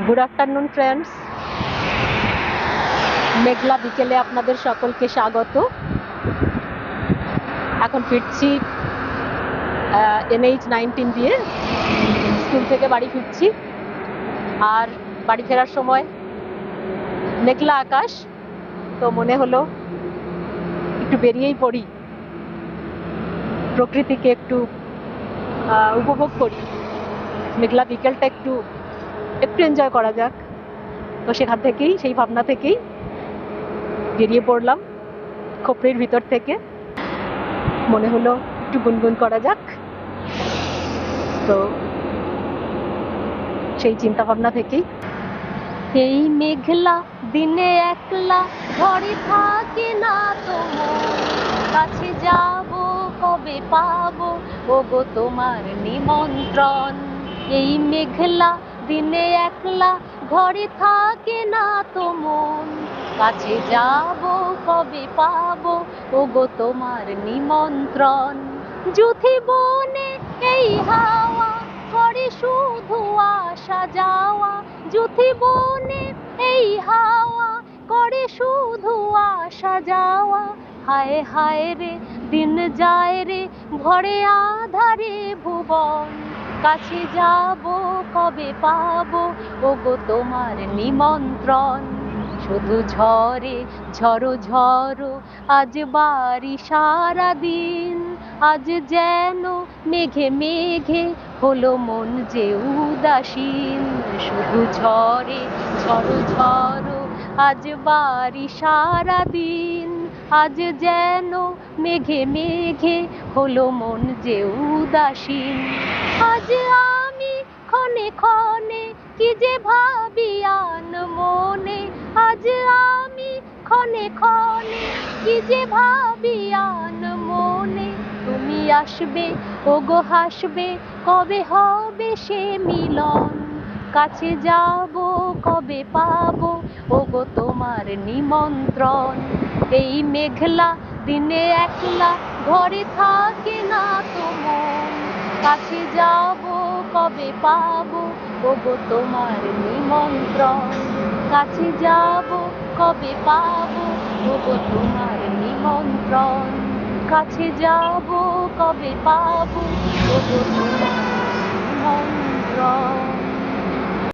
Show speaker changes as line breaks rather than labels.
Good afternoon friends, মেঘলা বিকেলে আপনাদের সকলকে স্বাগত। এখন ফিরছি NH-19 দিয়ে, স্কুল থেকে বাড়ি ফিরছি। আর বাড়ি ফেরার সময় মেঘলা আকাশ, তো মনে হলো একটু বেরিয়েই পড়ি, প্রকৃতিকে একটু উপভোগ করি, মেঘলা বিকেলটা একটু এনজয় করা যাক। তো সেখান থেকেই, সেই ভাবনা থেকেই বেরিয়ে পড়লাম খোপড়ির ভিতর থেকে। মনে হলো একটু গুনগুন করা যাক, তো সেই চিন্তা ভাবনা থেকেই। এই মেঘলা দিনে একলা ঘরে থাকে না তো মন, কাছে যাব কবে পাবো ওগো তোমার নিমন্ত্রণ। এই মেঘলা দিনে একলা ঘরে থাকে না তো মন, কাছে যাব কবে পাবো ওগো তোমার নিমন্ত্রণ। যুথি বনে এই হাওয়া করে শুধু আসা যাওয়া, যুথি বনে এই হাওয়া করে শুধু আসা যাওয়া। হায় হায় রে দিন যায় রে ভরে আধারে ভুবন, কাছে যাব কবে পাবো ওগো তোমার নিমন্ত্রণ। শুধু ঝরে ঝড়ো ঝড়ো আজ বাড়ি সারাদিন, আজ যেন মেঘে মেঘে হলো মন যে উদাসীন। শুধু ঝরে ঝড়ো ঝড়ো আজ বাড়ি সারাদিন, আজ যেন মেঘে মেঘে হলো মন যে উদাসীন। আজ আমি ক্ষণে ক্ষণে কি যে ভাবি আন মনে, আজ আমি ক্ষণে ক্ষণে কি যে ভাবি আন মনে। তুমি আসবে ওগো হাসবে কবে হবে সে মিলন, কাছে যাব কবে পাবো ওগো তোমার নিমন্ত্রণ। এই মেঘলা দিনে একলা ঘরে থাকে না তো মন, কাছে যাব কবে পাবো ওগো তোমার নিমন্ত্রণ। কাছে যাব কবে পাবো ওগো তোমার নিমন্ত্রণ, কাছে যাব কবে পাবো ওগো তোমার নিমন্ত্রণ।